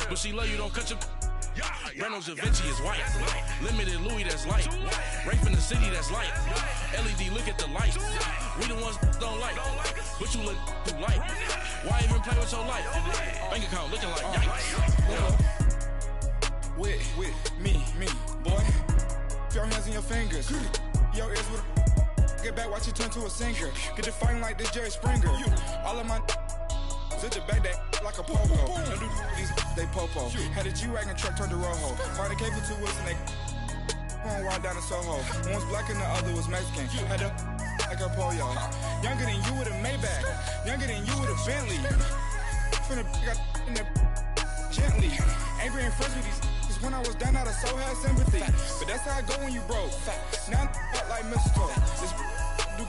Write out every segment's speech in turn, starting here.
But she love you, don't cut your... Reynolds Da Vinci is white. Limited Louis, that's light. Rape in the city, that's light. LED, look at the lights. We the ones don't like. But you look too light. Why even play with your life? Bank account looking like yikes. With me, boy. Put your hands in your fingers. Your ears with get back, watch you turn to a singer. Get to fighting like this Jerry Springer. All of my sit the back that like a pogo. Don't do these they popo. Had a G-Wagon truck turned to Rojo. Find a cable 2 wheels and they going wild down in Soho. One was black and the other was Mexican. Had a like a pollo. Younger than you with a Maybach. Younger than you with a Bentley. From the got in the gently. Angry and friends with these. When I was down out of so had sympathy. But that's how I go when you broke. Now I'm like mistletoe. This do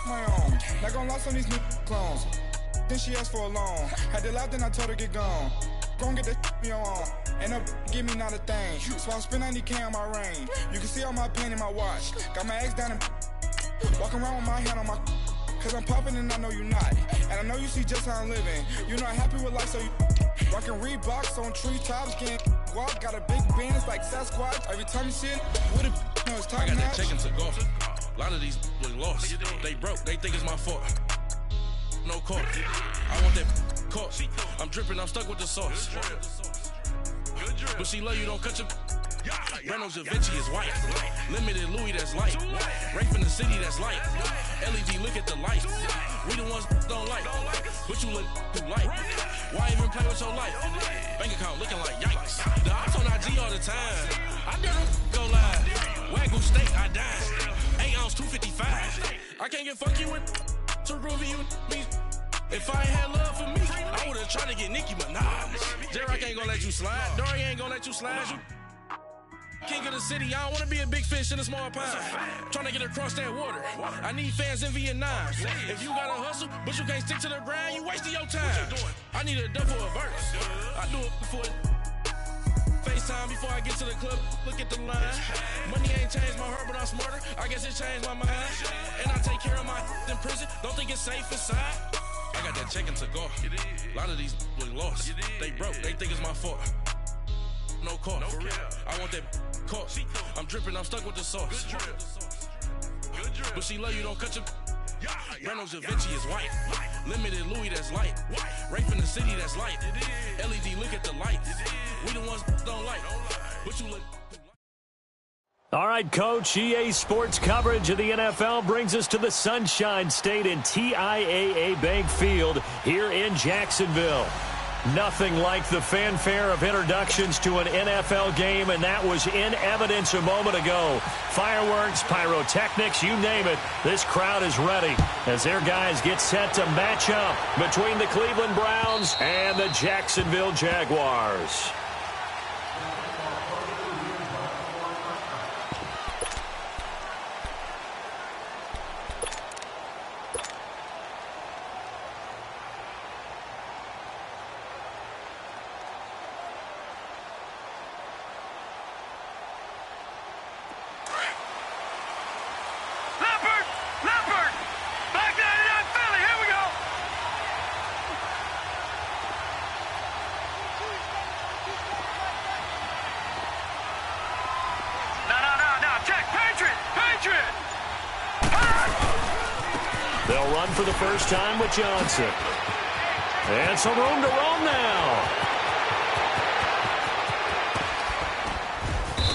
my own. Not gonna lost on these new clones. Then she asked for a loan. Had to laugh, then I told her get gone. Gon' get that me on. And up give me not a thing. So I spend 90K on my range. You can see all my pain in my watch. Got my ex down and walking around with my hand on my. Cause I'm popping and I know you not. And I know you see just how I'm living. You're not happy with life, so you rockin' Reeboks on treetops, getting guap. Got a big band, it's like Sasquatch. Every time you see it, with it, you know it's top I got notch. that check into golf. A lot of these look lost. They broke, they think it's my fault. No court. I want that court. I'm dripping, I'm stuck with the sauce. But she love you, don't cut your... Reynolds Da Vinci is white. Limited Louis, that's light. Rape in the city, that's light. LED, look at the lights. We the ones don't like. But you look too light. Why even play with your life? Bank account looking like yikes. The ops on IG all the time. I never go live. Wagyu steak, I dine. 8 ounce, 255. I can't get funky with too groovy you me. If I ain't had love for me, I would've tried to get Nicki Minaj. J-Rock ain't gonna let you slide. Dory ain't gonna let you slide. You king of the city, I don't wanna be a big fish in a small pond. Trying to get across that water. I need fans in Vietnam. If you gotta hustle, but you can't stick to the grind, you wasting your time. I need a dub for a verse. I do it before FaceTime before I get to the club. Look at the line. Money ain't changed my heart, but I'm smarter. I guess it changed my mind. And I take care of my in prison. Don't think it's safe inside. I got that check into golf. A lot of these look lost. They broke, they think it's my fault. No court, for real. I want that court. I'm dripping, I'm stuck with the sauce. But she love you, don't cut your... Reynolds Da Vinci is white. Limited Louis, that's light. Rape in the city, that's light. LED, look at the lights. We the ones don't like. But you look... All right, Coach, EA Sports coverage of the NFL brings us to the Sunshine State in TIAA Bank Field here in Jacksonville. Nothing like the fanfare of introductions to an NFL game, and that was in evidence a moment ago. Fireworks, pyrotechnics, you name it, this crowd is ready as their guys get set to match up between the Cleveland Browns and the Jacksonville Jaguars. They'll run for the first time with Johnson. And some room to roam now.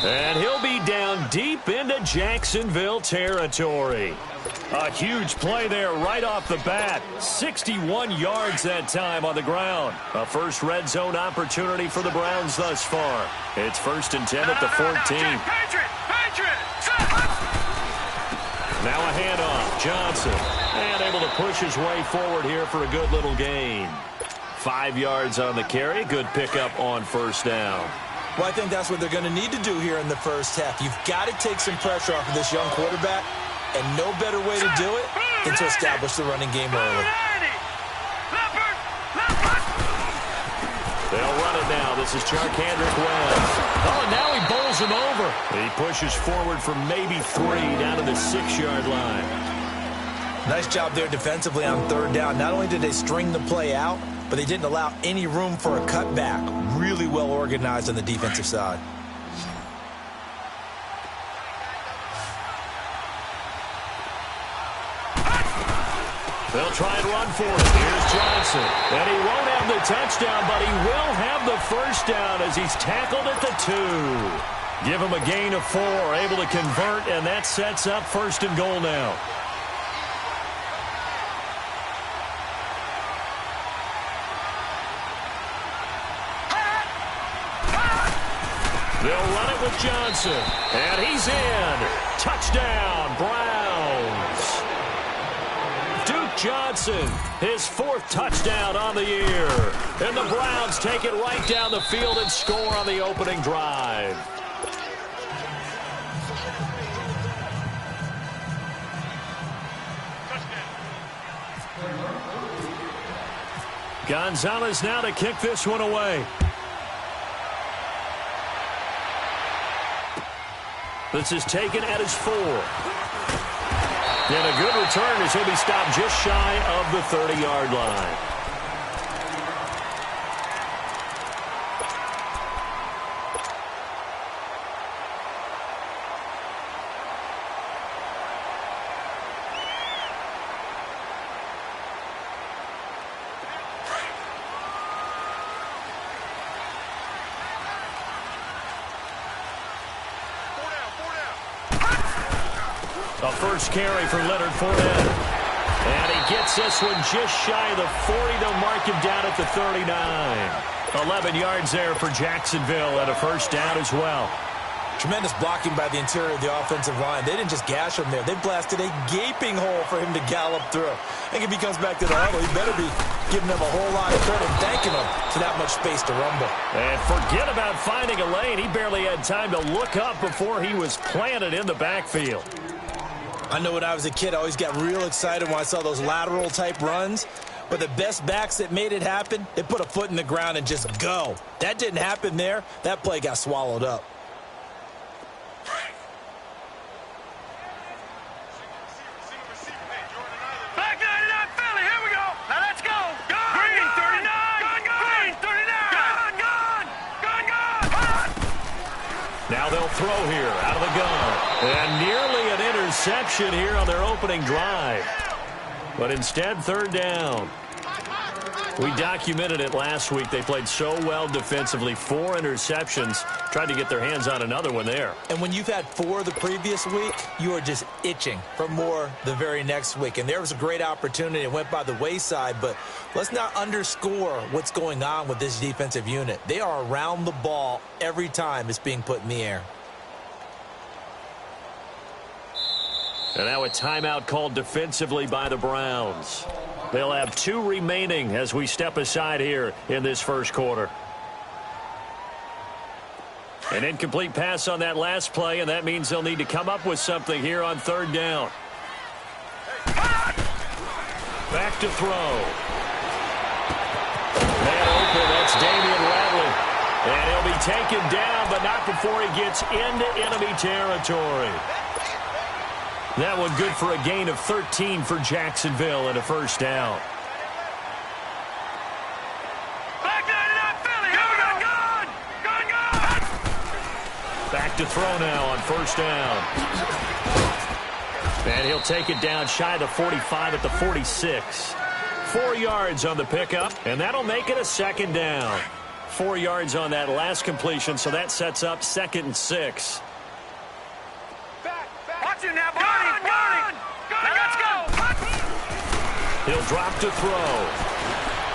And he'll be down deep into Jacksonville territory. A huge play there right off the bat. 61 yards that time on the ground. A first red zone opportunity for the Browns thus far. It's 1st and 10 at the 14. Now a handoff. Johnson. And able to push his way forward here for a good little gain. 5 yards on the carry. Good pickup on first down. Well, I think that's what they're going to need to do here in the first half. You've got to take some pressure off of this young quarterback, and no better way to do it than to establish the running game early. They'll run it now. This is Charkandrick Webb. Oh, and now he bowls him over. He pushes forward for maybe 3 down to the 6-yard line. Nice job there defensively on 3rd down. Not only did they string the play out, but they didn't allow any room for a cutback. Really well organized on the defensive side. They'll try and run for it. Here's Johnson. And he won't have the touchdown, but he will have the first down as he's tackled at the 2. Give him a gain of 4, able to convert, and that sets up 1st and goal now. They'll run it with Johnson, and he's in. Touchdown, Browns. Duke Johnson, his 4th touchdown on the year. And the Browns take it right down the field and score on the opening drive. Gonzalez now to kick this one away. This is taken at his 4. And a good return as he'll be stopped just shy of the 30-yard line. A first carry for Leonard Fournette. And he gets this one just shy of the 40. They'll mark him down at the 39. 11 yards there for Jacksonville and a first down as well. Tremendous blocking by the interior of the offensive line. They didn't just gash him there. They blasted a gaping hole for him to gallop through. I think if he comes back to the huddle, he better be giving them a whole lot of credit and thanking them for that much space to rumble. And forget about finding a lane. He barely had time to look up before he was planted in the backfield. I know when I was a kid, I always got real excited when I saw those lateral-type runs. But the best backs that made it happen, they put a foot in the ground and just go. That didn't happen there. That play got swallowed up. Back 99 Philly, here we go. Now let's go. Green 39. Green 39. Gone. Now they'll throw here out of the gun. And nearly an interception here on their opening drive. But instead, 3rd down. We documented it last week. They played so well defensively. 4 interceptions. Tried to get their hands on another one there. And when you've had 4 the previous week, you are just itching for more the very next week. And there was a great opportunity. It went by the wayside. But let's not underscore what's going on with this defensive unit. They are around the ball every time it's being put in the air. And now a timeout called defensively by the Browns. They'll have 2 remaining as we step aside here in this first quarter. An incomplete pass on that last play, and that means they'll need to come up with something here on 3rd down. Back to throw. Man open, that's Damian Ratley. And he'll be taken down, but not before he gets into enemy territory. That one good for a gain of 13 for Jacksonville and a first down. Back 99 Philly, here we go. Gone. Back to throw now on 1st down. And he'll take it down shy of the 45 at the 46. 4 yards on the pickup, and that'll make it a 2nd down. 4 yards on that last completion, so that sets up 2nd and 6. Watch it now, Barney. Now let's go. He'll drop to throw.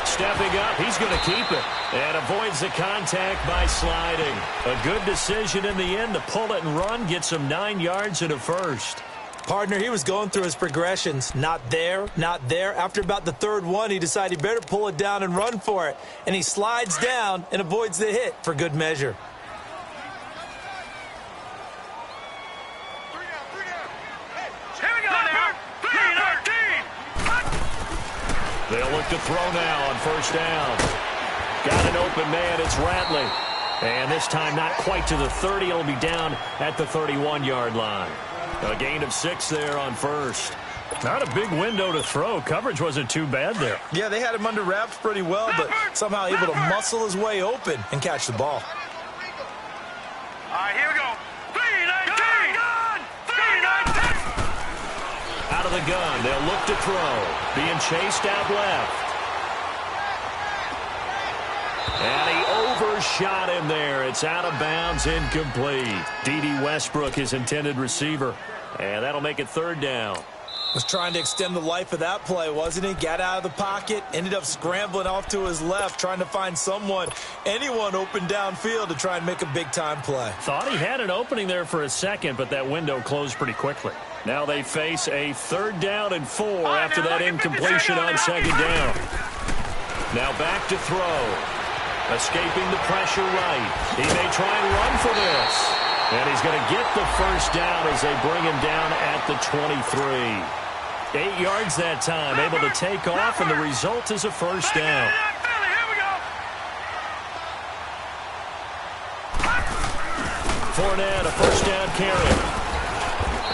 Stepping up, he's going to keep it. And avoids the contact by sliding. A good decision in the end to pull it and run. Gets him 9 yards and a first. Partner, he was going through his progressions. Not there, not there. After about the 3rd one, he decided he better pull it down and run for it. And he slides down and avoids the hit for good measure. They'll look to throw now on 1st down. Got an open man, it's Ratley. And this time not quite to the 30. It'll be down at the 31-yard line. A gain of 6 there on 1st. Not a big window to throw. Coverage wasn't too bad there. Yeah, they had him under wraps pretty well, but somehow able to muscle his way open and catch the ball. All right, here we go. 3-19. Gun. 3-19. Out of the gun, they'll look to throw. Being chased out left. And he overshot him there. It's out of bounds, incomplete. D.D. Westbrook, his intended receiver. And that'll make it third down. Was trying to extend the life of that play, wasn't he? Got out of the pocket, ended up scrambling off to his left, trying to find anyone open downfield to try and make a big-time play. Thought he had an opening there for a second, but that window closed pretty quickly. Now they face a 3rd down and 4 after that incompletion on 2nd down. Now back to throw. Escaping the pressure right. He may try and run for this. And he's going to get the first down as they bring him down at the 23. 8 yards that time, able to take off, and the result is a first down. Fournette, a first down carry.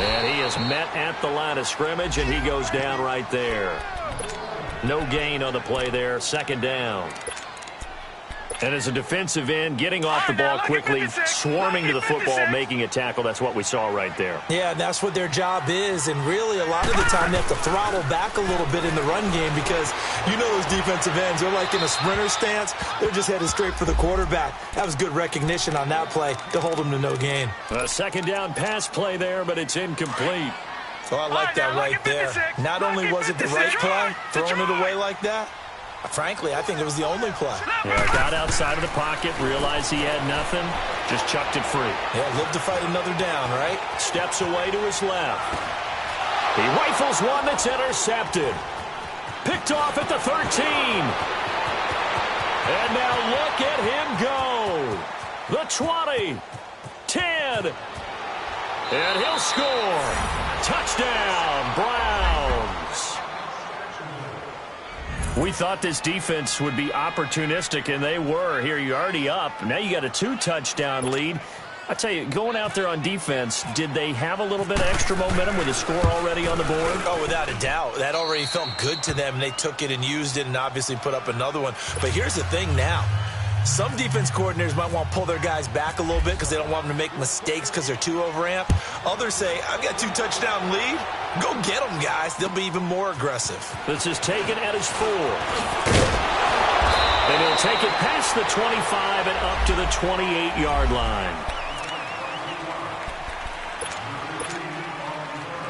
And he is met at the line of scrimmage, and he goes down right there. No gain on the play there, 2nd down. And as a defensive end, getting off the ball quickly, swarming to the football, making a tackle, that's what we saw right there. Yeah, that's what their job is, and really a lot of the time they have to throttle back a little bit in the run game because you know those defensive ends, they're like in a sprinter stance. They're just headed straight for the quarterback. That was good recognition on that play to hold them to no gain. A 2nd down pass play there, but it's incomplete. So I like that right there. Not only was it the right play, throwing it away like that, frankly, I think it was the only play. Yeah, got outside of the pocket, realized he had nothing, just chucked it free. Yeah, lived to fight another down, right? Steps away to his left. He rifles one that's intercepted. Picked off at the 13. And now look at him go. The 20. 10. And he'll score. Touchdown, Browns. We thought this defense would be opportunistic, and they were. Here, you're already up. Now you got a 2-touchdown lead. I tell you, going out there on defense, did they have a little bit of extra momentum with a score already on the board? Oh, without a doubt. That already felt good to them, and they took it and used it and obviously put up another one. But here's the thing now. Some defense coordinators might want to pull their guys back a little bit because they don't want them to make mistakes because they're too overamped. Others say, I've got 2-touchdown lead. Go get them, guys. They'll be even more aggressive. This is taken at his 4. And he'll take it past the 25 and up to the 28-yard line.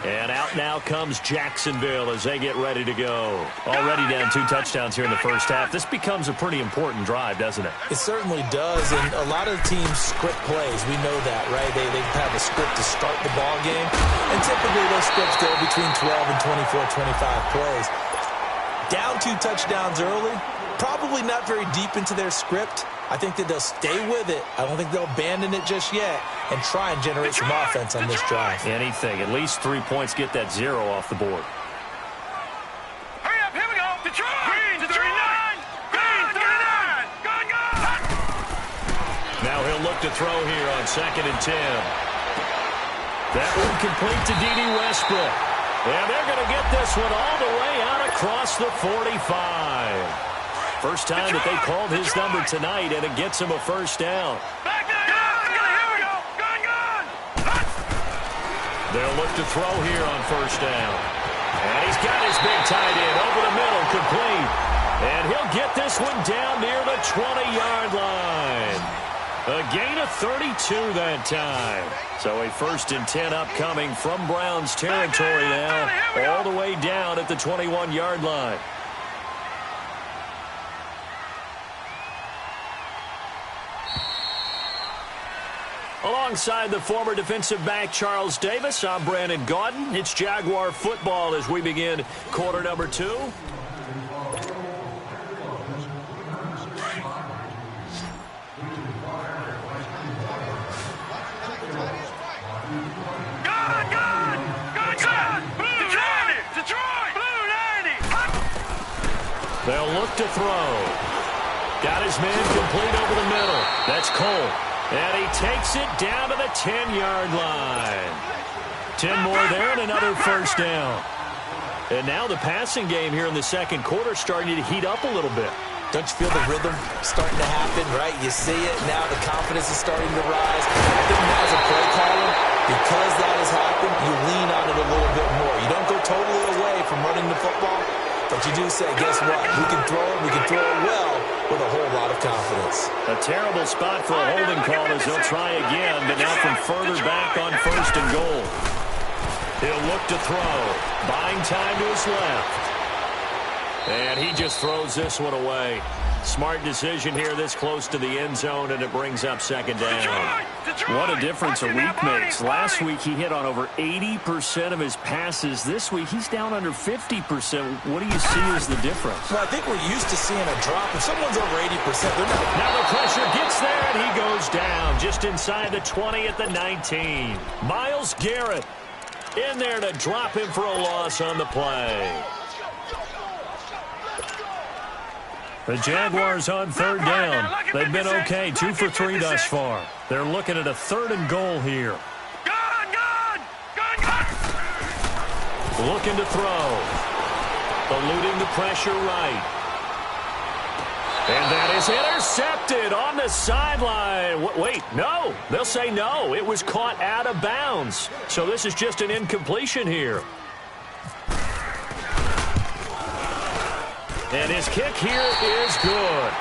And out now comes Jacksonville as they get ready to go. Already down 2 touchdowns here in the first half. This becomes a pretty important drive, doesn't it? It certainly does, and a lot of teams script plays. We know that, right? They have a script to start the ball game, and typically those scripts go between 12 and 24, 25 plays. Down 2 touchdowns early, probably not very deep into their script. I think that they'll stay with it. I don't think they'll abandon it just yet and try and generate some offense on this drive. Anything. At least 3 points, get that 0 off the board. Hurry up, here we go. Detroit. Green, Detroit. Green, 39. Gun. Now he'll look to throw here on 2nd and 10. That one complete to D.D. Westbrook. And they're going to get this one all the way out across the 45. First time that they called his number tonight, and it gets him a first down. Back to the gun. Here we go. Gun. They'll look to throw here on first down. And he's got his big tight end over the middle, complete. And he'll get this one down near the 20-yard line. A gain of 32 that time. So a 1st and 10 upcoming from Browns territory now, all the way down at the 21-yard line. Alongside the former defensive back Charles Davis, I'm Brandon Gaudin. It's Jaguar football as we begin quarter number 2. Gun. Detroit. Blue 90. They'll look to throw. Got his man complete over the middle. That's Cole. And he takes it down to the 10-yard line. 10 more there and another first down. And now the passing game here in the second quarter starting to heat up a little bit. Don't you feel the rhythm starting to happen, right? You see it. Now the confidence is starting to rise. I think now as a play caller, because that has happened, you lean on it a little bit more. You don't go totally away from running the football, but you do say, guess what? We can throw it. We can throw it well with a whole lot of confidence. A terrible spot for a holding call as they'll try again, but now from further back on 1st and goal. He'll look to throw. Buying time to his left. And he just throws this one away. Smart decision here this close to the end zone, and it brings up 2nd down. What a difference a week makes. Last week he hit on over 80% of his passes. This week he's down under 50%. What do you see as the difference? Well, I think we're used to seeing a drop. If someone's over 80%, they're not. Now the pressure gets there, and he goes down just inside the 20 at the 19. Myles Garrett in there to drop him for a loss on the play. The Jaguars on 3rd down. They've been okay, 2 for 3 thus far. They're looking at a 3rd and goal here. Looking to throw. Eluding the pressure right. And that is intercepted on the sideline. Wait, no. They'll say no. It was caught out of bounds. So this is just an incompletion here. And his kick here is good.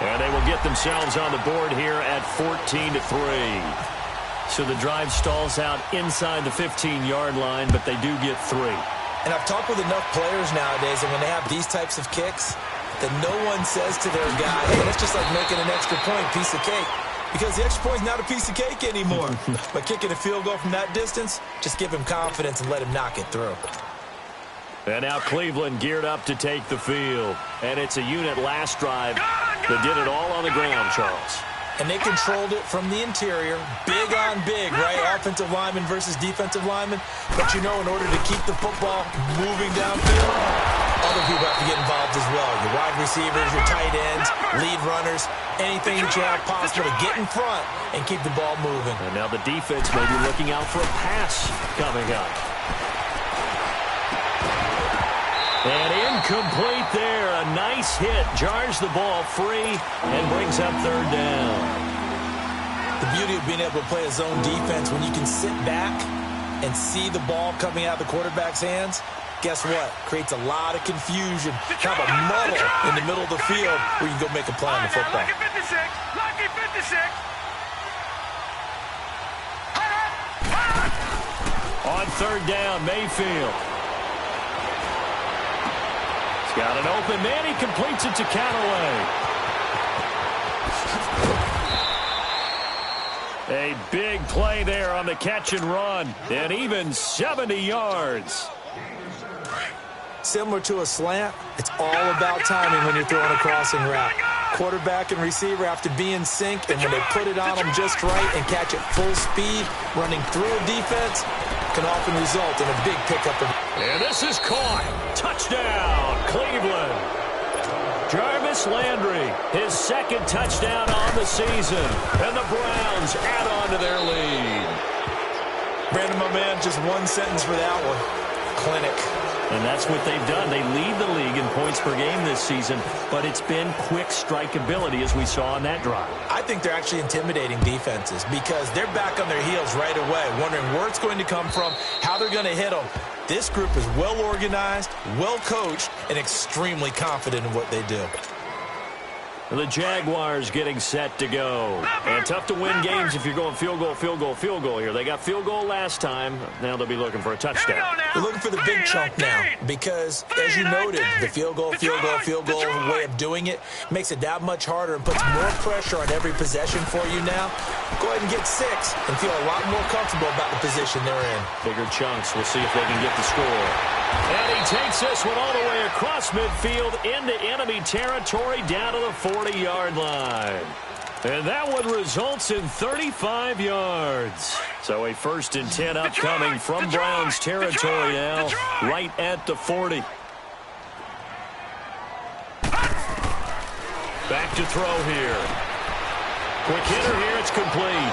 And they will get themselves on the board here at 14-3. So the drive stalls out inside the 15-yard line, but they do get 3. And I've talked with enough players nowadays, and when they have these types of kicks, that no one says to their guy, hey, that's just like making an extra point, piece of cake. Because the extra point is not a piece of cake anymore. But kicking a field goal from that distance, just give him confidence and let him knock it through. And now Cleveland geared up to take the field. And it's a unit last drive that did it all on the ground, Charles. And they controlled it from the interior, big on big, right? Offensive lineman versus defensive lineman. But you know, in order to keep the football moving downfield, other people have to get involved as well. Your wide receivers, your tight ends, lead runners, anything that you have possible to get in front and keep the ball moving. And now the defense may be looking out for a pass coming up. And incomplete there. A nice hit. Jars the ball free and brings up 3rd down. The beauty of being able to play a zone defense, when you can sit back and see the ball coming out of the quarterback's hands, guess what? Creates a lot of confusion. Kind of a muddle in the middle of the field where you can go make a play on the football. Lucky 56. Lucky 56. On 3rd down, Mayfield. Got an open man. He completes it to Callaway. A big play there on the catch and run. And even 70 yards. Similar to a slant, it's all about timing when you're throwing a crossing route. Quarterback and receiver have to be in sync, and when they put it on them just right and catch it full speed, running through a defense can often result in a big pickup. And this is caught. Touchdown, Cleveland. Jarvis Landry, his 2nd touchdown on the season. And the Browns add on to their lead. Brandon, my man, just one sentence for that one. Clinic. And that's what they've done. They lead the league in points per game this season, but it's been quick strikeability as we saw on that drive. I think they're actually intimidating defenses because they're back on their heels right away, wondering where it's going to come from, how they're going to hit them. This group is well organized, well coached, and extremely confident in what they do. The Jaguars getting set to go. And tough to win games if you're going field goal, field goal, field goal here. They got field goal last time. Now they'll be looking for a touchdown. They're looking for the big chunk now because, as you noted, the field goal way of doing it makes it that much harder and puts more pressure on every possession for you now. Go ahead and get 6 and feel a lot more comfortable about the position they're in. Bigger chunks. We'll see if they can get the score. And he takes this one all the way across midfield into enemy territory down to the 40-yard line. And that one results in 35 yards. So a 1st and 10 upcoming from Browns territory now, right at the 40. Back to throw here. Quick hitter here, it's complete.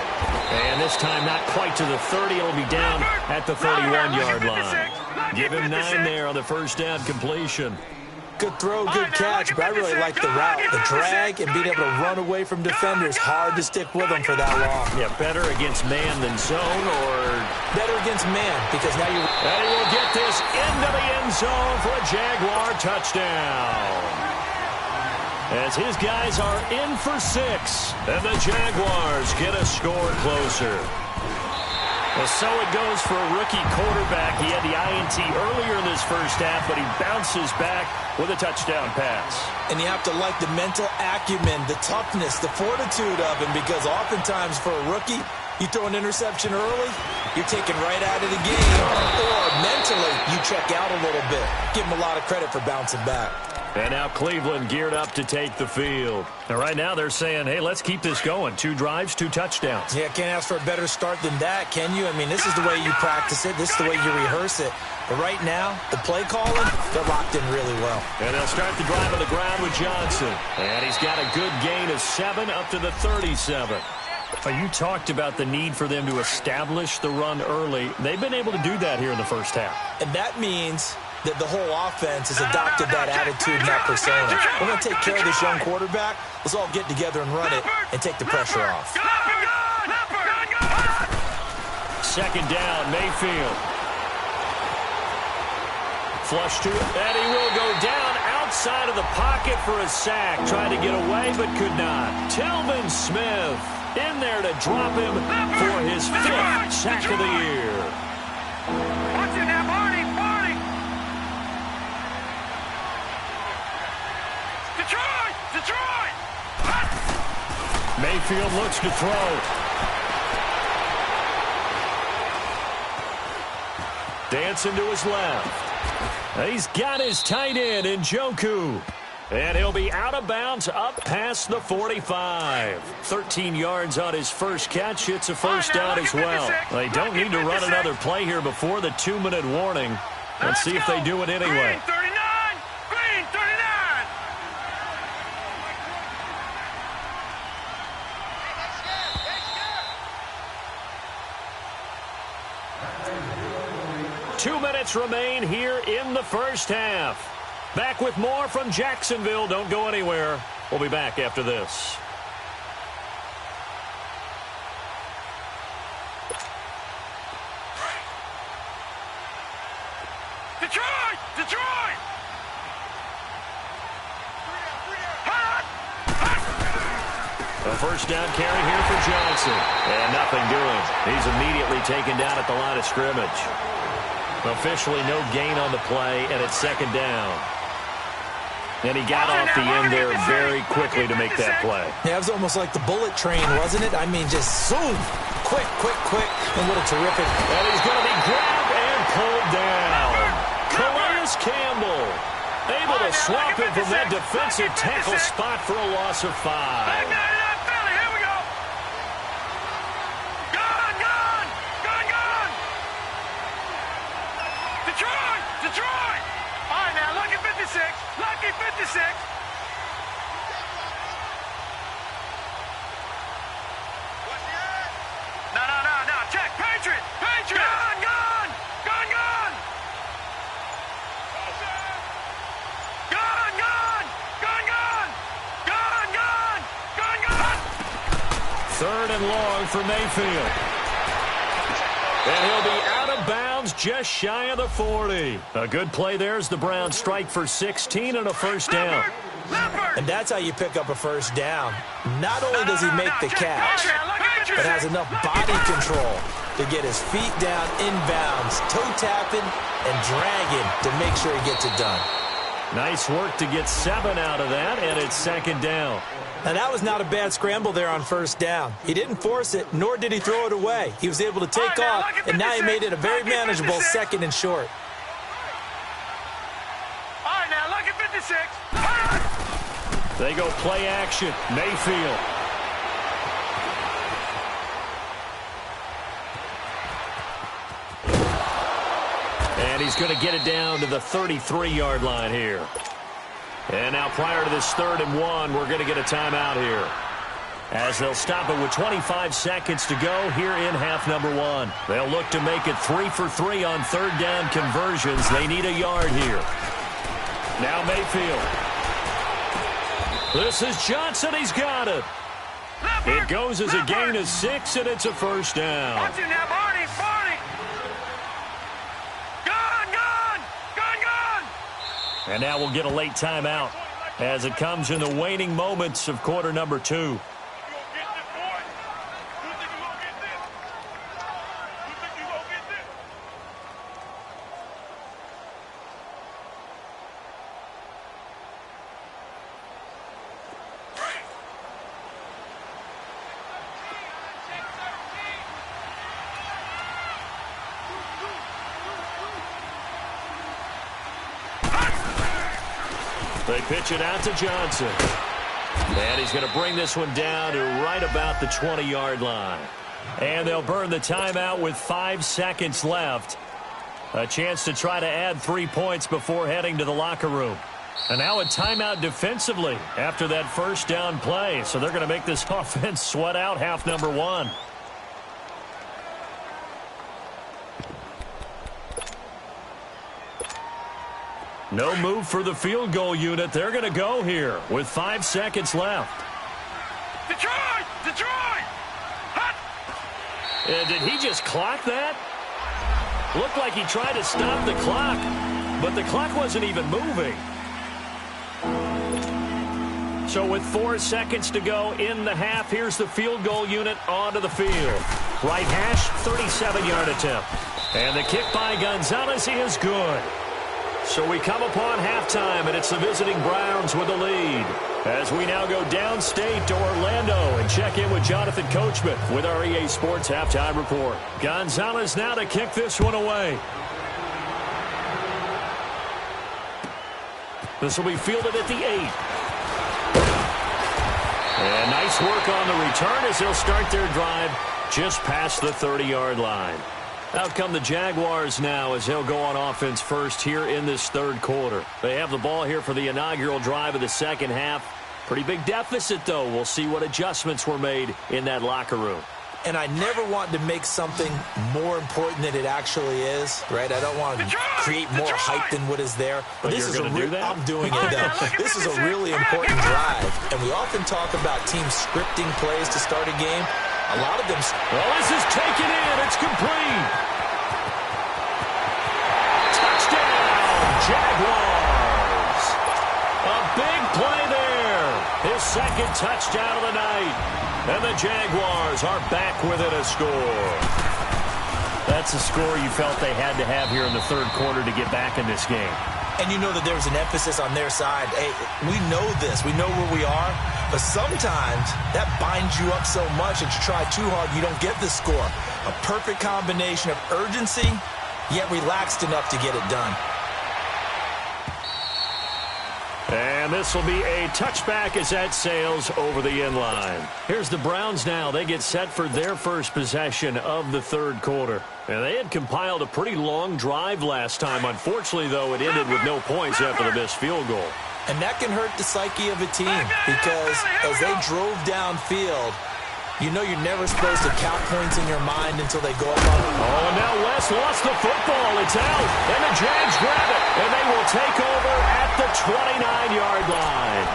And this time not quite to the 30, it'll be down at the 31-yard line. Give him 9 there on the first down completion. Good throw, good catch, but I really like the route. The drag and being able to run away from defenders. Hard to stick with them for that long. Yeah, better against man than zone, or better against man, because now you... And he will get this into the end zone for a Jaguar touchdown. As his guys are in for 6, and the Jaguars get a score closer. Well, so it goes for a rookie quarterback. He had the INT earlier in this first half, but he bounces back with a touchdown pass. And you have to like the mental acumen, the toughness, the fortitude of him, because oftentimes for a rookie, you throw an interception early, you're taken right out of the game. Or mentally, you check out a little bit. Give him a lot of credit for bouncing back. And now Cleveland geared up to take the field. And right now they're saying, hey, let's keep this going. 2 drives, 2 touchdowns. Yeah, can't ask for a better start than that, can you? I mean, this is the way you practice it. This is the way you rehearse it. But right now, the play calling, they're locked in really well. And they'll start the drive on the ground with Johnson. And he's got a good gain of 7 up to the 37. You talked about the need for them to establish the run early. They've been able to do that here in the first half. And that means that the whole offense has adopted that attitude and that persona. We're going to take care of this young quarterback. Let's all get together and run it and take the pressure off. Second down, Mayfield. Flush to it, and he will go down outside of the pocket for a sack. Tried to get away, but could not. Telvin Smith in there to drop him for his 5th sack of the year. Watch it now, Barney. Detroit! Mayfield looks to throw. Dancing to his left. He's got his tight end in Njoku. And he'll be out of bounds up past the 45. 13 yards on his first catch. It's a first down as well. They don't need to run another play here before the 2-minute warning. Let's see if they do it anyway. Green 39. 2 minutes remain here in the first half. Back with more from Jacksonville. Don't go anywhere. We'll be back after this. Detroit! A first down carry here for Johnson. And nothing doing. He's immediately taken down at the line of scrimmage. Officially no gain on the play, and it's second down. And he got off the end there very quickly to make that play. Yeah, it was almost like the bullet train, wasn't it? I mean, just zoom. Quick. And what a terrific. And he's going to be grabbed and pulled down. Calais Campbell able to swap him from that defensive tackle spot for a loss of 5. Here we go. Gone. Detroit. All right, now, lucky 56. No. Check. Patriot. Gone. Third and long for Mayfield. And he'll be out of bounds just shy of the 40. A good play there as the Browns strike for 16 and a first down. And that's how you pick up a first down. Not only does he make the catch, but has enough body control to get his feet down inbounds, toe tapping and dragging to make sure he gets it done. Nice work to get 7 out of that, and it's second down. Now, that was not a bad scramble there on first down. He didn't force it, nor did he throw it away. He was able to take off, and now he made it a very manageable second and short. All right, now, look at 56. They go play action. Mayfield. And he's going to get it down to the 33-yard line here. And now prior to this 3rd and 1, we're going to get a timeout here. as they'll stop it with 25 seconds to go here in half number one. They'll look to make it 3 for 3 on third down conversions. They need a yard here. Now Mayfield. This is Johnson. He's got it. It goes as a gain of 6, and it's a first down. Watch him now, Barney. Gun. And now we'll get a late timeout as it comes in the waning moments of quarter number 2. They pitch it out to Johnson. And he's going to bring this one down to right about the 20-yard line. And they'll burn the timeout with 5 seconds left. A chance to try to add 3 points before heading to the locker room. And now a timeout defensively after that first down play. So they're going to make this offense sweat out half number one. No move for the field goal unit. They're going to go here with 5 seconds left. Detroit! Hot! Did he just clock that? Looked like he tried to stop the clock, but the clock wasn't even moving. So with 4 seconds to go in the half, here's the field goal unit onto the field. Right hash, 37-yard attempt. And the kick by Gonzalez is good. So we come upon halftime, and it's the visiting Browns with the lead. As we now go downstate to Orlando and check in with Jonathan Coachman with our EA Sports Halftime Report. Gonzalez now to kick this one away. This will be fielded at the 8. And nice work on the return as they'll start their drive just past the 30-yard line. Out come the Jaguars now as they'll go on offense first here in this third quarter. They have the ball here for the inaugural drive of the second half. Pretty big deficit, though. We'll see what adjustments were made in that locker room. And I never want to make something more important than it actually is, right? I don't want to create more hype than what is there. But this is I'm doing it, though. This is a really important drive. And we often talk about teams scripting plays to start a game. A lot of them... Well, this is taken in. It's complete. Touchdown, Jaguars. A big play there. His second touchdown of the night. And the Jaguars are back within a score. That's a score you felt they had to have here in the third quarter to get back in this game. And you know that there was an emphasis on their side. Hey, we know this. We know where we are. But sometimes that binds you up so much that you try too hard, you don't get the score. A perfect combination of urgency, yet relaxed enough to get it done. And this will be a touchback as that sails over the end line. Here's the Browns now. They get set for their first possession of the third quarter. And they had compiled a pretty long drive last time. Unfortunately, though, it ended with no points after the missed field goal. And that can hurt the psyche of a team because as they drove downfield, you know you're never supposed to count points in your mind until they go up on it. Oh, and now West lost the football. It's out. And the Jags grab it. And they will take over at the 29-yard line.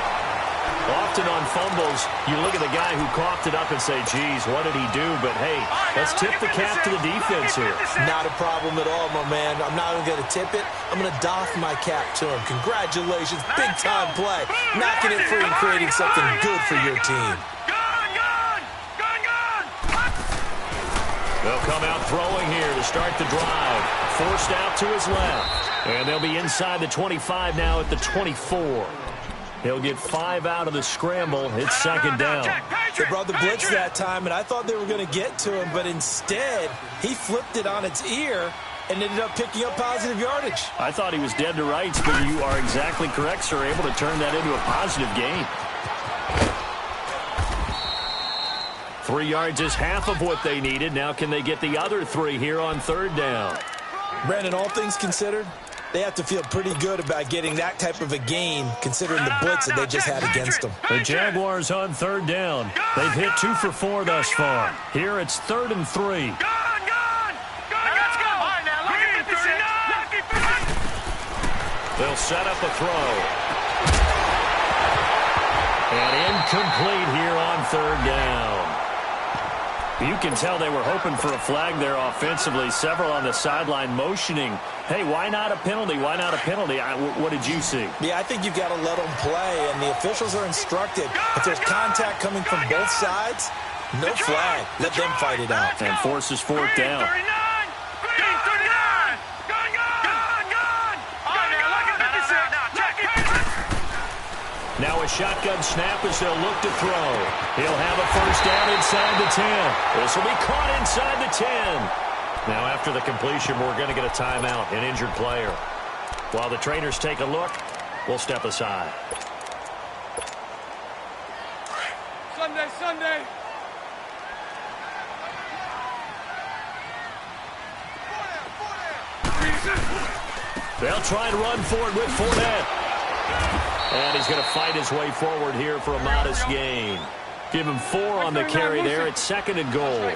Often on fumbles, you look at the guy who coughed it up and say, geez, what did he do? But, hey, let's tip the cap to the defense here. Not a problem at all, my man. I'm not even going to tip it. I'm going to doff my cap to him. Congratulations. Big-time play. Knocking it free and creating something good for your team. They'll come out throwing here to start the drive. Forced out to his left. And they'll be inside the 25 now at the 24. He'll get 5 out of the scramble. It's second down. They brought the blitz that time, and I thought they were going to get to him, but instead he flipped it on its ear and ended up picking up positive yardage. I thought he was dead to rights, but you are exactly correct, sir. Able to turn that into a positive gain. 3 yards is half of what they needed. Now can they get the other 3 here on third down? Brandon, all things considered, They have to feel pretty good about getting that type of a gain, considering the blitz that they just had against them. The Jaguars on third down. They've hit 2 for 4 thus far. Here it's 3rd and 3. They'll set up a throw. And incomplete here on third down. You can tell they were hoping for a flag there offensively. Several on the sideline motioning, hey, why not a penalty? Why not a penalty? What did you see? Yeah, I think you've got to let them play, and the officials are instructed. If there's contact coming from both sides, no flag. Let them fight it out. And forces 4th down. Now a shotgun snap as they'll look to throw. He'll have a first down inside the 10. This will be caught inside the 10. Now after the completion, we're going to get a timeout, an injured player. While the trainers take a look, we'll step aside. Sunday. They'll try and run for it with Fournette. And he's going to fight his way forward here for a modest gain. Give him 4 on the carry there. It's 2nd and goal.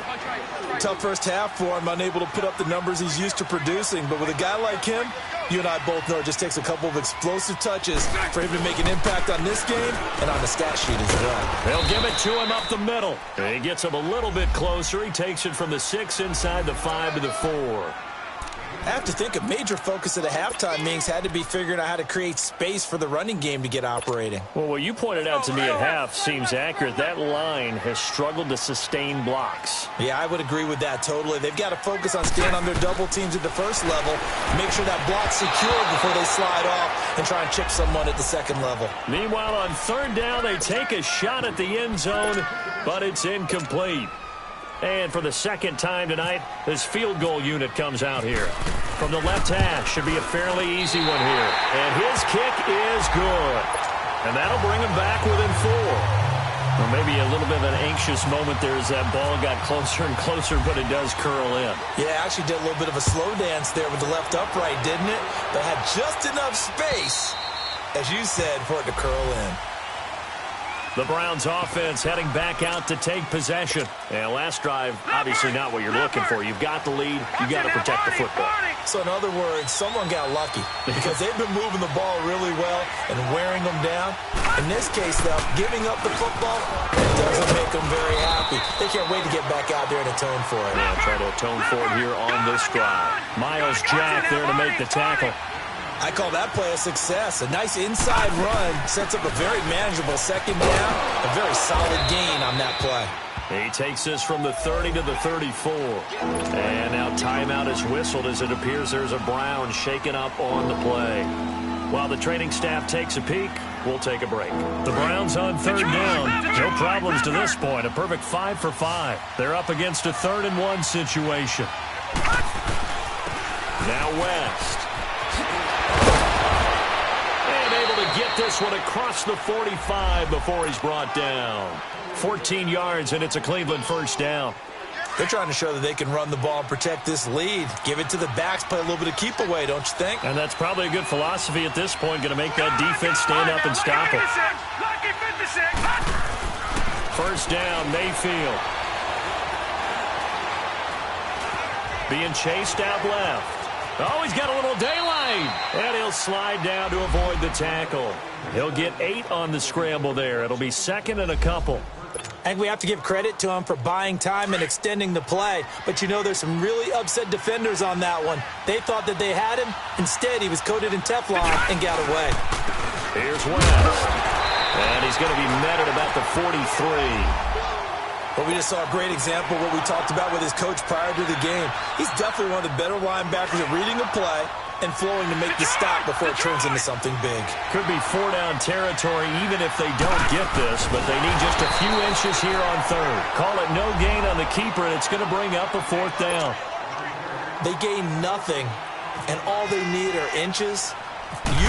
Tough first half for him, unable to put up the numbers he's used to producing. But with a guy like him, you and I both know it just takes a couple of explosive touches for him to make an impact on this game and on the stat sheet as well. They'll give it to him up the middle. He gets him a little bit closer. He takes it from the 6 inside the 5 to the 4. I have to think a major focus of the halftime meetings had to be figuring out how to create space for the running game to get operating. Well, what you pointed out to me at half seems accurate. That line has struggled to sustain blocks. Yeah, I would agree with that totally. They've got to focus on staying on their double teams at the first level, make sure that block's secured before they slide off and try and chip someone at the second level. Meanwhile, on third down, they take a shot at the end zone, but it's incomplete. And for the second time tonight, this field goal unit comes out here. From the left hash, should be a fairly easy one here. And his kick is good. And that'll bring him back within 4. Well, maybe a little bit of an anxious moment there as that ball got closer and closer, but it does curl in. Yeah, actually did a little bit of a slow dance there with the left upright, didn't it? But had just enough space, as you said, for it to curl in. The Browns offense heading back out to take possession. And last drive, obviously not what you're looking for. You've got the lead. You've got to protect the football. So in other words, someone got lucky because they've been moving the ball really well and wearing them down. In this case, though, giving up the football doesn't make them very happy. They can't wait to get back out there and atone for it. Yeah, try to atone for it here on this drive. Miles Jack there to make the tackle. I call that play a success. A nice inside run sets up a very manageable second down. A very solid gain on that play. He takes this from the 30 to the 34. And now timeout is whistled as it appears there's a Brown shaken up on the play. While the training staff takes a peek, we'll take a break. The Browns on third down. No problems to this point. A perfect 5 for 5. They're up against a 3rd and 1 situation. Now West. Get this one across the 45 before he's brought down. 14 yards, and it's a Cleveland first down. They're trying to show that they can run the ball and protect this lead. Give it to the backs, play a little bit of keep away, don't you think? And that's probably a good philosophy at this point, going to make that defense stand up and stop it. First down, Mayfield. Being chased out left. Oh, he's got a little daylight. And he'll slide down to avoid the tackle. He'll get 8 on the scramble there. It'll be 2nd and a couple. I think we have to give credit to him for buying time and extending the play. But you know there's some really upset defenders on that one. They thought that they had him. Instead, he was coated in Teflon and got away. Here's West. And he's going to be met at about the 43. But we just saw a great example of what we talked about with his coach prior to the game. He's definitely one of the better linebackers at reading a play and flowing to make the stop before it turns into something big. Could be 4-down territory even if they don't get this, but they need just a few inches here on third. Call it no gain on the keeper, and it's going to bring up a 4th down. They gain nothing, and all they need are inches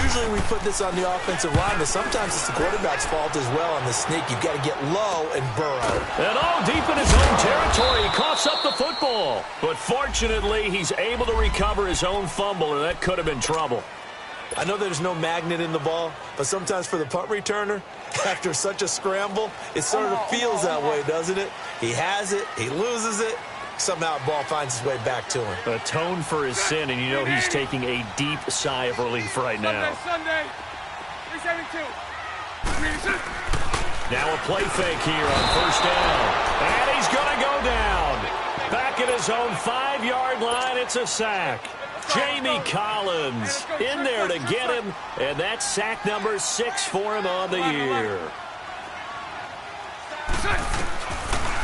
Usually we put this on the offensive line, but sometimes it's the quarterback's fault as well on the sneak. You've got to get low and burrow. And deep in his own territory, he coughs up the football. But fortunately, he's able to recover his own fumble, or that could have been trouble. I know there's no magnet in the ball, but sometimes for the punt returner, after such a scramble, it sort of feels that way, doesn't it? He has it, he loses it, somehow the ball finds its way back to him. Atone for his sin, and you know he's taking a deep sigh of relief right now. Sunday, 372. Now a play fake here on first down. And he's going to go down. Back at his own 5-yard line, it's a sack. Jamie Collins in there to get him, and that's sack number 6 for him on the year.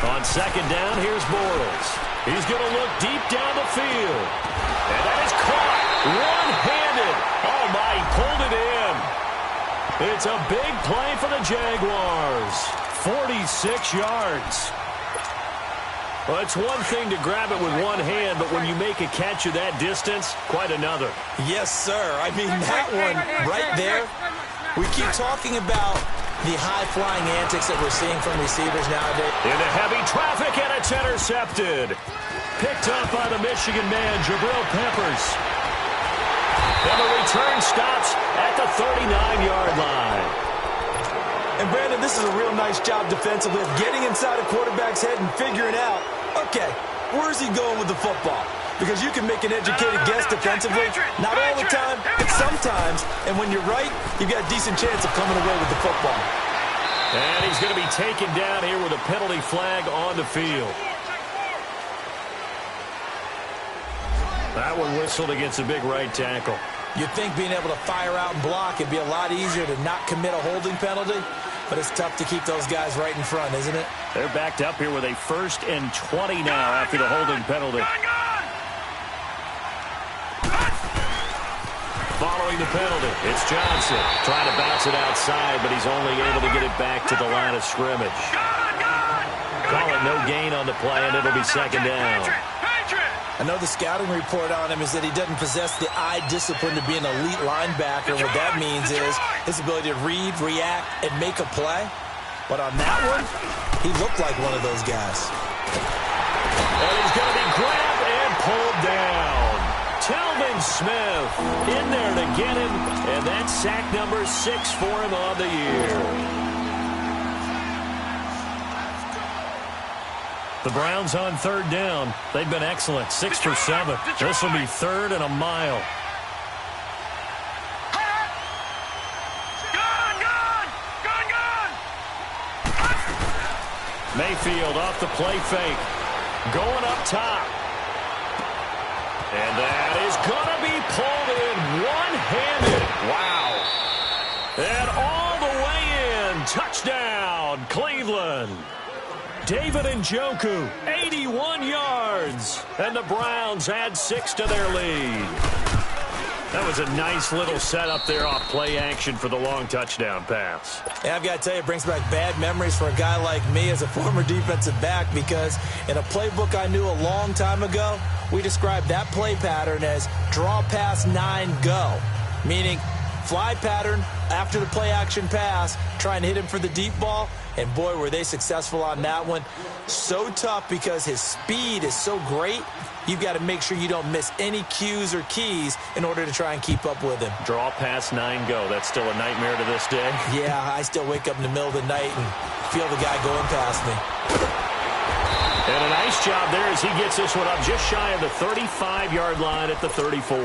On second down, here's Bortles. He's going to look deep down the field. And that is caught one-handed. Oh, my, he pulled it in. It's a big play for the Jaguars. 46 yards. Well, it's one thing to grab it with one hand, but when you make a catch of that distance, quite another. Yes, sir. I mean, that one right there, we keep talking about the high-flying antics that we're seeing from receivers nowadays. Into heavy traffic, and it's intercepted. Picked up by the Michigan man, Jabril Peppers. And the return stops at the 39-yard line. And, Brandon, this is a real nice job defensively of getting inside a quarterback's head and figuring out, okay, where's he going with the football? Because you can make an educated guess defensively. Not all the time, but sometimes. And when you're right, you've got a decent chance of coming away with the football. And he's going to be taken down here with a penalty flag on the field. That one whistled against a big right tackle. You'd think being able to fire out and block would be a lot easier to not commit a holding penalty, but it's tough to keep those guys right in front, isn't it? They're backed up here with a 1st and 20 now after the holding penalty. Following the penalty, it's Johnson trying to bounce it outside, but he's only able to get it back to the line of scrimmage. Call it no gain on the play, and it'll be second down. I know the scouting report on him is that he doesn't possess the eye discipline to be an elite linebacker. What that means is his ability to read, react, and make a play. But on that one, he looked like one of those guys. And he's going to be grabbed and pulled down. Telvin Smith in there to get him, and that's sack number 6 for him on the year. The Browns on third down. They've been excellent, 6 for 7. This will be 3rd and a mile. Mayfield off the play fake. Going up top. And that is going to be pulled in one-handed. Wow. And all the way in. Touchdown, Cleveland. David Njoku, 81 yards. And the Browns add 6 to their lead. That was a nice little setup there off play action for the long touchdown pass. And I've got to tell you, it brings back bad memories for a guy like me as a former defensive back, because in a playbook I knew a long time ago, we described that play pattern as draw pass 9 go, meaning fly pattern after the play action pass, trying to hit him for the deep ball. And boy, were they successful on that one. So tough because his speed is so great. You've got to make sure you don't miss any cues or keys in order to try and keep up with him. Draw pass 9 go. That's still a nightmare to this day. Yeah, I still wake up in the middle of the night and feel the guy going past me. And a nice job there as he gets this one up just shy of the 35-yard line at the 34.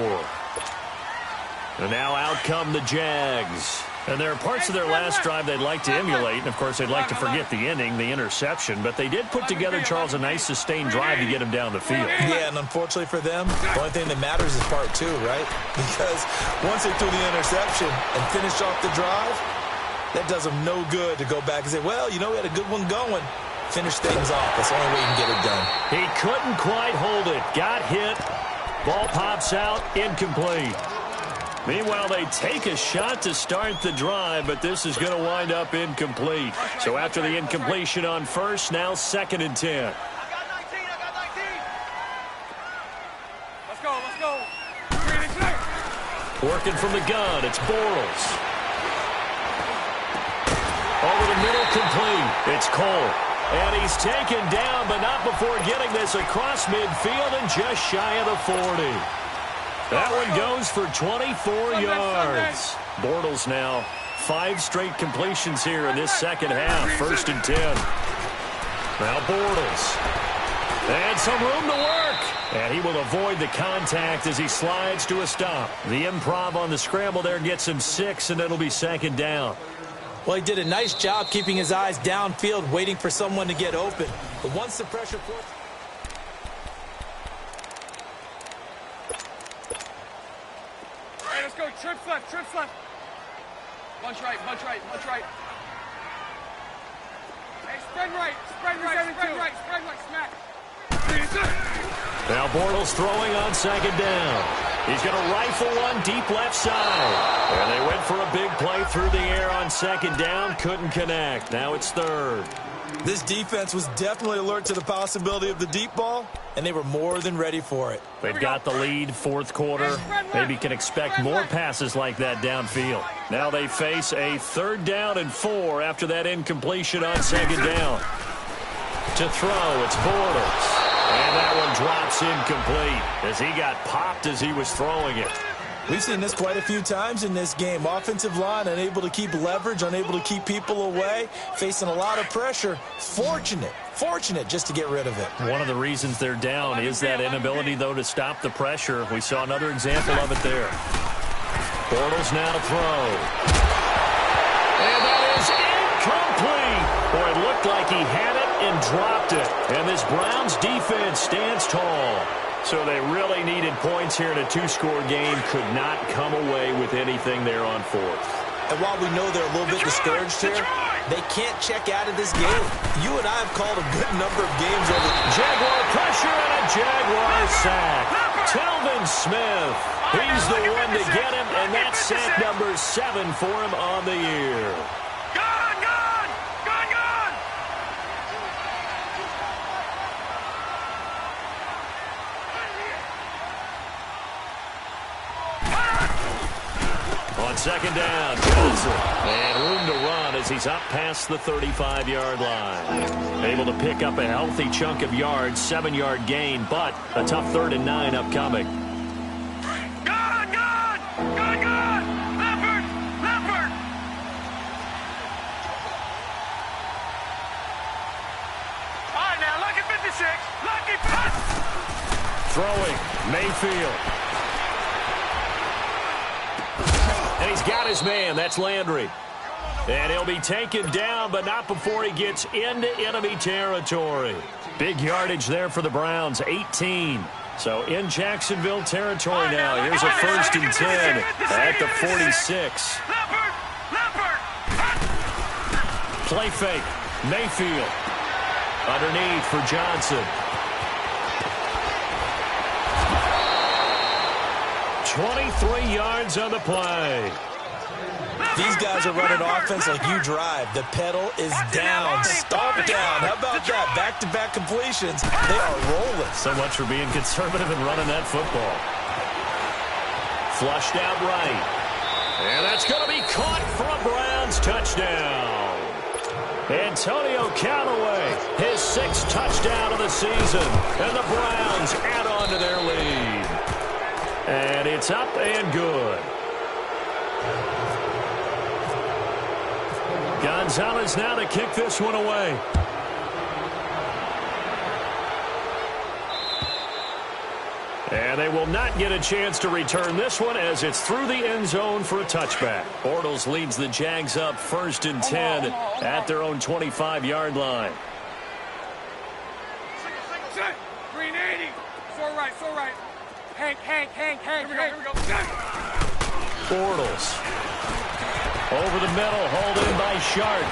And now out come the Jags. And there are parts of their last drive they'd like to emulate. And, of course, they'd like to forget the ending, the interception. But they did put together, Charles, a nice sustained drive to get him down the field. Yeah, and unfortunately for them, the only thing that matters is part 2, right? Because once they threw the interception and finished off the drive, that does them no good to go back and say, well, you know, we had a good one going. Finish things off. That's the only way you can get it done. He couldn't quite hold it. Got hit. Ball pops out. Incomplete. Meanwhile, they take a shot to start the drive, but this is going to wind up incomplete. So after the incompletion on first, now 2nd and 10. I got 19. Let's go. Working from the gun, it's Bortles. Over the middle, complete. It's Cole. And he's taken down, but not before getting this across midfield and just shy of the 40. That one goes for 24 yards. Bortles now 5 straight completions here in this second half. 1st and 10. Now Bortles. And some room to work. And he will avoid the contact as he slides to a stop. The improv on the scramble there gets him 6, and it'll be 2nd down. Well, he did a nice job keeping his eyes downfield, waiting for someone to get open. But once the pressure... All right, let's go. Trips left, trips left. Bunch right, bunch right, bunch right. Hey, spread right, spread right, spread right, spread right, smack. Now Bortles throwing on 2nd down. He's going to rifle one deep left side. And they went for a big play through the air on 2nd down. Couldn't connect. Now it's 3rd. This defense was definitely alert to the possibility of the deep ball, and they were more than ready for it. They've got the lead, 4th quarter. Maybe can expect more passes like that downfield. Now they face a 3rd down and 4 after that incompletion on 2nd down. To throw, it's Bortles. And that one drops incomplete as he got popped as he was throwing it. We've seen this quite a few times in this game. Offensive line unable to keep leverage, unable to keep people away, facing a lot of pressure. Fortunate just to get rid of it. One of the reasons they're down is that inability, though, to stop the pressure. We saw another example of it there. Bortles now to throw. And that is incomplete. Boy, it looked like he had it and dropped it. And this Browns defense stands tall. So they really needed points here in a 2-score game. Could not come away with anything there on 4th. And while we know they're a little bit discouraged here, they can't check out of this game. You and I have called a good number of games over. Jaguar pressure and a Jaguar sack. Telvin Smith. He's the one to get him, and that's sack number 7 for him on the year. On 2nd down, Johnson. And room to run as he's up past the 35-yard line. Able to pick up a healthy chunk of yards, 7-yard gain, but a tough 3rd and 9 upcoming. Gone! Leopard! All right, now, lucky 56. Lucky pass. Throwing, Mayfield. And he's got his man. That's Landry. And he'll be taken down, but not before he gets into enemy territory. Big yardage there for the Browns, 18. So in Jacksonville territory now. Here's a 1st and 10 at the 46. Play fake. Mayfield. Underneath for Johnson. 23 yards on the play. These guys are running offense like you drive. The pedal is down, stomp down. How about that? Back-to-back completions. They are rolling. So much for being conservative and running that football. Flushed out right. And that's going to be caught for a Browns touchdown. Antonio Callaway, his 6th touchdown of the season. And the Browns add on to their lead. And it's up and good. Gonzalez now to kick this one away. And they will not get a chance to return this one as it's through the end zone for a touchback. Bortles leads the Jags up 1st and 10 at their own 25-yard line. Green 80. So right. Hank. Here we go. Bortles. Over the middle, hauled in by Sharp.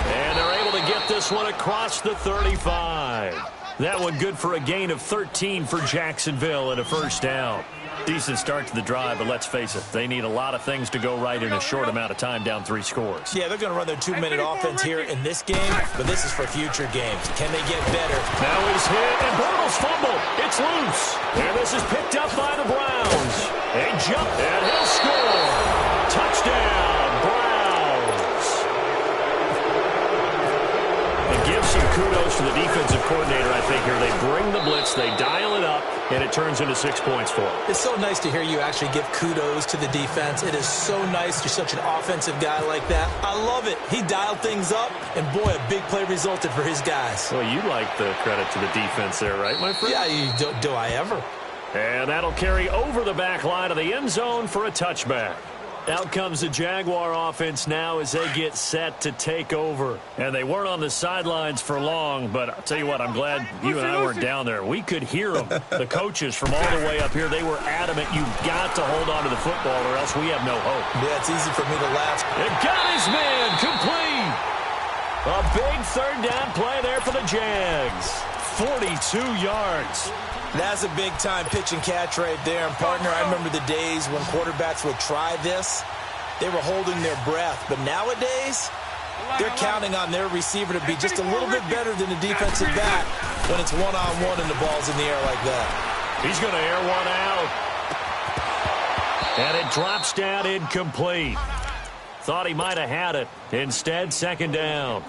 And they're able to get this one across the 35. That one good for a gain of 13 for Jacksonville and a 1st down. Decent start to the drive, but let's face it, they need a lot of things to go right in a short amount of time, down 3 scores. Yeah, they're going to run their 2-minute offense here in this game, but this is for future games. Can they get better? Now he's hit, and Bortles fumble. It's loose. And this is picked up by the Browns. They jump, and he'll score. Touchdown, Browns. And give some kudos to the defensive coordinator, I think, here. They bring the blitz, they dial it up, and it turns into 6 points for him. It's so nice to hear you actually give kudos to the defense. It is so nice. You're such an offensive guy like that. I love it. He dialed things up, and boy, a big play resulted for his guys. Well, you like the credit to the defense there, right, my friend? Yeah, do I ever? And that'll carry over the back line of the end zone for a touchback. Out comes the Jaguar offense now as they get set to take over. And they weren't on the sidelines for long, but I'll tell you what, I'm glad you and I weren't down there. We could hear them. The coaches from all the way up here, they were adamant, you've got to hold on to the football or else we have no hope. Yeah, it's easy for me to laugh. It got his man complete. A big third down play there for the Jags. 42 yards. That's a big-time pitch and catch right there. And, partner, I remember the days when quarterbacks would try this. They were holding their breath. But nowadays, they're counting on their receiver to be just a little bit better than the defensive back when it's one-on-one and the ball's in the air like that. He's going to air one out. And it drops down incomplete. Thought he might have had it. Instead, second down.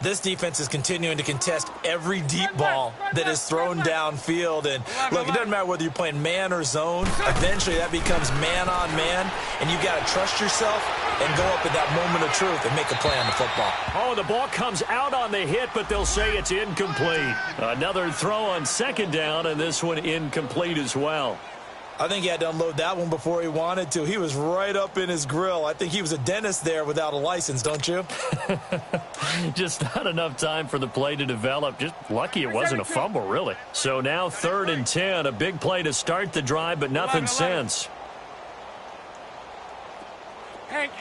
This defense is continuing to contest every deep ball that is thrown downfield. And, look, it doesn't matter whether you're playing man or zone. Eventually, that becomes man-on-man, and you've got to trust yourself and go up at that moment of truth and make a play on the football. Oh, the ball comes out on the hit, but they'll say it's incomplete. Another throw on second down, and this one incomplete as well. I think he had to unload that one before he wanted to. He was right up in his grill. I think he was a dentist there without a license, don't you? Just not enough time for the play to develop. Just lucky it wasn't a fumble, really. So now 3rd and 10. A big play to start the drive, but nothing since. Hank.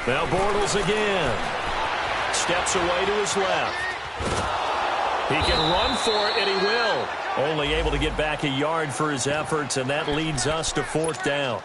Now Bortles again. Steps away to his left. He can run for it, and he will. Only able to get back a yard for his efforts, and that leads us to 4th down.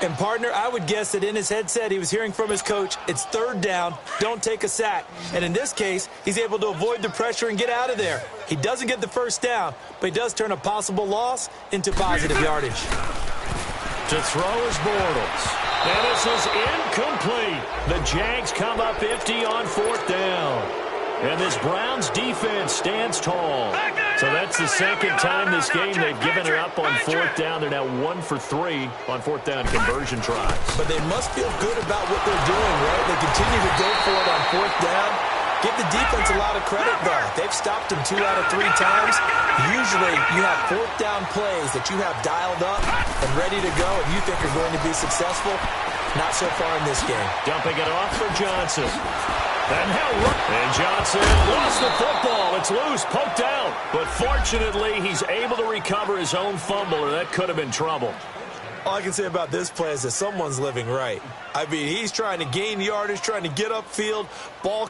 And, partner, I would guess that in his headset he was hearing from his coach, it's 3rd down, don't take a sack. And in this case, he's able to avoid the pressure and get out of there. He doesn't get the first down, but he does turn a possible loss into positive yardage. To throw is Bortles. And this is incomplete. The Jags come up empty on 4th down. And this Browns defense stands tall. So that's the second time this game they've given it up on 4th down. They're now 1 for 3 on 4th down conversion tries. But they must feel good about what they're doing, right? They continue to go for it on 4th down. Give the defense a lot of credit, though. They've stopped them 2 out of 3 times. Usually you have 4th down plays that you have dialed up and ready to go and you think are going to be successful. Not so far in this game. Dumping it off for Johnson. And Johnson lost the football. It's loose, poked out. But fortunately, he's able to recover his own fumble, or that could have been trouble. All I can say about this play is that someone's living right. I mean, he's trying to gain yardage, trying to get upfield. Ball